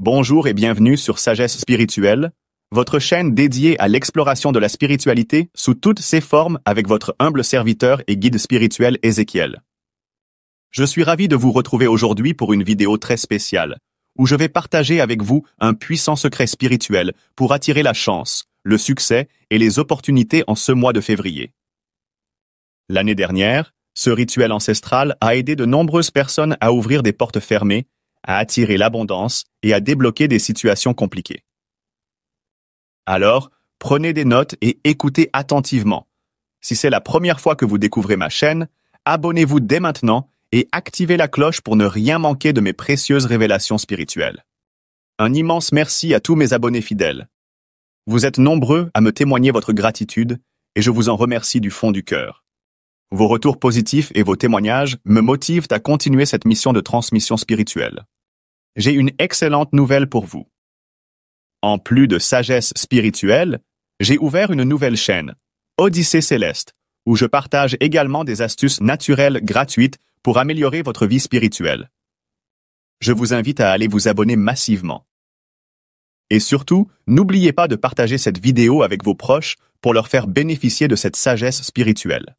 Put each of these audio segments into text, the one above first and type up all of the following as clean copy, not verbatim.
Bonjour et bienvenue sur Sagesse Spirituelle, votre chaîne dédiée à l'exploration de la spiritualité sous toutes ses formes avec votre humble serviteur et guide spirituel Ézéchiel. Je suis ravi de vous retrouver aujourd'hui pour une vidéo très spéciale, où je vais partager avec vous un puissant secret spirituel pour attirer la chance, le succès et les opportunités en ce mois de février. L'année dernière, ce rituel ancestral a aidé de nombreuses personnes à ouvrir des portes fermées, à attirer l'abondance et à débloquer des situations compliquées. Alors, prenez des notes et écoutez attentivement. Si c'est la première fois que vous découvrez ma chaîne, abonnez-vous dès maintenant et activez la cloche pour ne rien manquer de mes précieuses révélations spirituelles. Un immense merci à tous mes abonnés fidèles. Vous êtes nombreux à me témoigner votre gratitude et je vous en remercie du fond du cœur. Vos retours positifs et vos témoignages me motivent à continuer cette mission de transmission spirituelle. J'ai une excellente nouvelle pour vous. En plus de sagesse spirituelle, j'ai ouvert une nouvelle chaîne, Odyssée Céleste, où je partage également des astuces naturelles gratuites pour améliorer votre vie spirituelle. Je vous invite à aller vous abonner massivement. Et surtout, n'oubliez pas de partager cette vidéo avec vos proches pour leur faire bénéficier de cette sagesse spirituelle.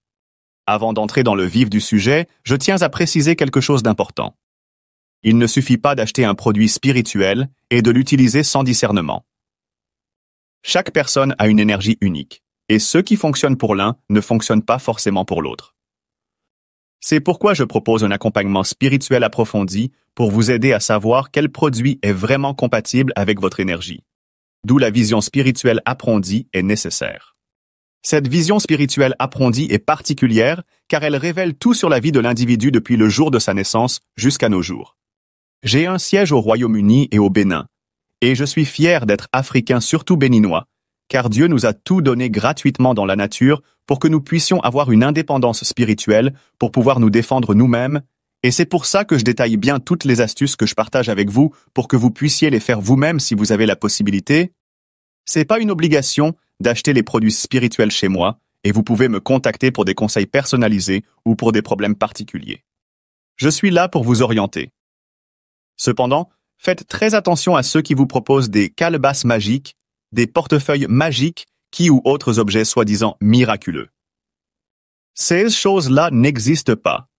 Avant d'entrer dans le vif du sujet, je tiens à préciser quelque chose d'important. Il ne suffit pas d'acheter un produit spirituel et de l'utiliser sans discernement. Chaque personne a une énergie unique, et ce qui fonctionne pour l'un ne fonctionne pas forcément pour l'autre. C'est pourquoi je propose un accompagnement spirituel approfondi pour vous aider à savoir quel produit est vraiment compatible avec votre énergie. D'où la vision spirituelle approfondie est nécessaire. Cette vision spirituelle approfondie est particulière car elle révèle tout sur la vie de l'individu depuis le jour de sa naissance jusqu'à nos jours. J'ai un siège au Royaume-Uni et au Bénin, et je suis fier d'être africain, surtout béninois, car Dieu nous a tout donné gratuitement dans la nature pour que nous puissions avoir une indépendance spirituelle pour pouvoir nous défendre nous-mêmes, et c'est pour ça que je détaille bien toutes les astuces que je partage avec vous pour que vous puissiez les faire vous-même si vous avez la possibilité. C'est pas une obligation d'acheter les produits spirituels chez moi, et vous pouvez me contacter pour des conseils personnalisés ou pour des problèmes particuliers. Je suis là pour vous orienter. Cependant, faites très attention à ceux qui vous proposent des calebasses magiques, des portefeuilles magiques ou autres objets soi-disant miraculeux. Ces choses-là n'existent pas.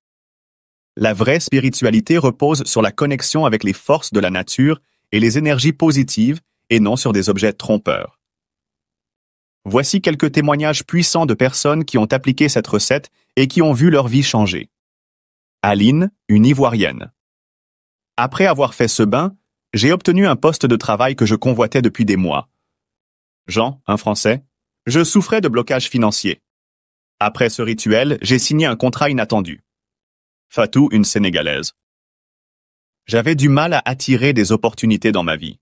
La vraie spiritualité repose sur la connexion avec les forces de la nature et les énergies positives et non sur des objets trompeurs. Voici quelques témoignages puissants de personnes qui ont appliqué cette recette et qui ont vu leur vie changer. Aline, une Ivoirienne. Après avoir fait ce bain, j'ai obtenu un poste de travail que je convoitais depuis des mois. Jean, un Français, je souffrais de blocage financier. Après ce rituel, j'ai signé un contrat inattendu. Fatou, une Sénégalaise. J'avais du mal à attirer des opportunités dans ma vie.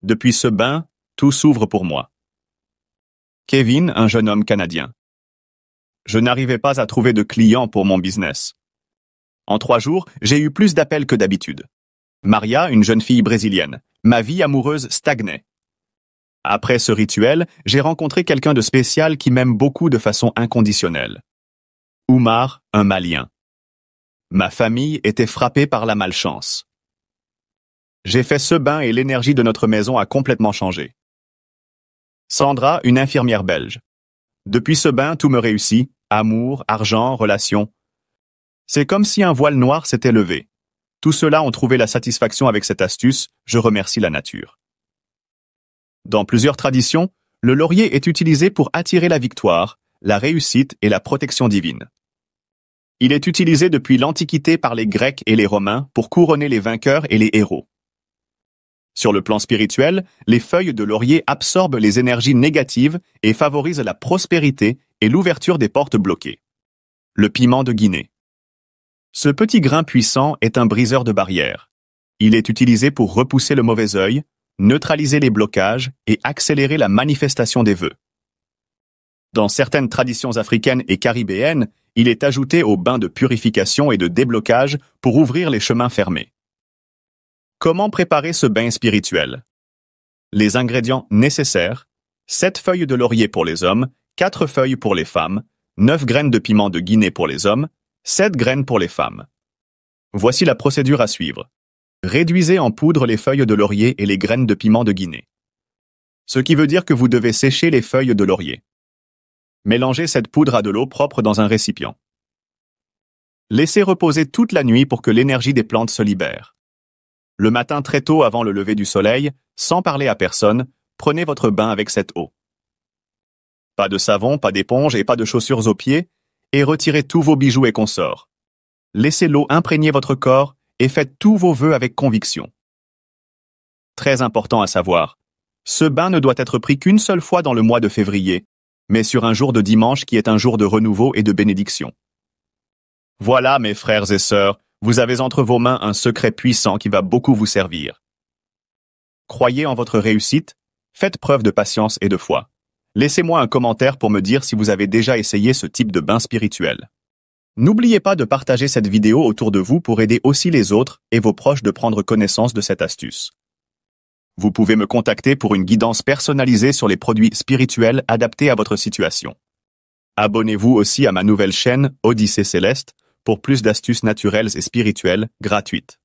Depuis ce bain, tout s'ouvre pour moi. Kevin, un jeune homme canadien. Je n'arrivais pas à trouver de clients pour mon business. En 3 jours, j'ai eu plus d'appels que d'habitude. Maria, une jeune fille brésilienne. Ma vie amoureuse stagnait. Après ce rituel, j'ai rencontré quelqu'un de spécial qui m'aime beaucoup de façon inconditionnelle. Oumar, un Malien. Ma famille était frappée par la malchance. J'ai fait ce bain et l'énergie de notre maison a complètement changé. Sandra, une infirmière belge. Depuis ce bain, tout me réussit. Amour, argent, relations. C'est comme si un voile noir s'était levé. Tous ceux-là ont trouvé la satisfaction avec cette astuce, je remercie la nature. Dans plusieurs traditions, le laurier est utilisé pour attirer la victoire, la réussite et la protection divine. Il est utilisé depuis l'Antiquité par les Grecs et les Romains pour couronner les vainqueurs et les héros. Sur le plan spirituel, les feuilles de laurier absorbent les énergies négatives et favorisent la prospérité et l'ouverture des portes bloquées. Le piment de Guinée. Ce petit grain puissant est un briseur de barrières. Il est utilisé pour repousser le mauvais œil, neutraliser les blocages et accélérer la manifestation des vœux. Dans certaines traditions africaines et caribéennes, il est ajouté au bain de purification et de déblocage pour ouvrir les chemins fermés. Comment préparer ce bain spirituel? Les ingrédients nécessaires: 7 feuilles de laurier pour les hommes, 4 feuilles pour les femmes, 9 graines de piment de Guinée pour les hommes, 7 graines pour les femmes. Voici la procédure à suivre. Réduisez en poudre les feuilles de laurier et les graines de piment de Guinée. Ce qui veut dire que vous devez sécher les feuilles de laurier. Mélangez cette poudre à de l'eau propre dans un récipient. Laissez reposer toute la nuit pour que l'énergie des plantes se libère. Le matin très tôt avant le lever du soleil, sans parler à personne, prenez votre bain avec cette eau. Pas de savon, pas d'éponge et pas de chaussures aux pieds, et retirez tous vos bijoux et consorts. Laissez l'eau imprégner votre corps et faites tous vos vœux avec conviction. Très important à savoir, ce bain ne doit être pris qu'une seule fois dans le mois de février, mais sur un jour de dimanche qui est un jour de renouveau et de bénédiction. Voilà, mes frères et sœurs, vous avez entre vos mains un secret puissant qui va beaucoup vous servir. Croyez en votre réussite, faites preuve de patience et de foi. Laissez-moi un commentaire pour me dire si vous avez déjà essayé ce type de bain spirituel. N'oubliez pas de partager cette vidéo autour de vous pour aider aussi les autres et vos proches de prendre connaissance de cette astuce. Vous pouvez me contacter pour une guidance personnalisée sur les produits spirituels adaptés à votre situation. Abonnez-vous aussi à ma nouvelle chaîne Odyssée Céleste pour plus d'astuces naturelles et spirituelles gratuites.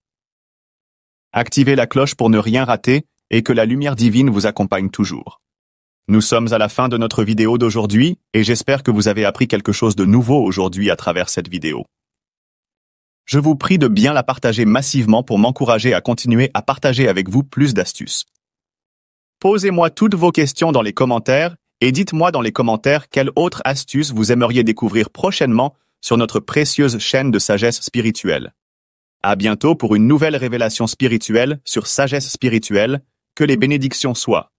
Activez la cloche pour ne rien rater et que la lumière divine vous accompagne toujours. Nous sommes à la fin de notre vidéo d'aujourd'hui et j'espère que vous avez appris quelque chose de nouveau aujourd'hui à travers cette vidéo. Je vous prie de bien la partager massivement pour m'encourager à continuer à partager avec vous plus d'astuces. Posez-moi toutes vos questions dans les commentaires et dites-moi dans les commentaires quelle autre astuce vous aimeriez découvrir prochainement sur notre précieuse chaîne de sagesse spirituelle. À bientôt pour une nouvelle révélation spirituelle sur Sagesse spirituelle, que les bénédictions soient.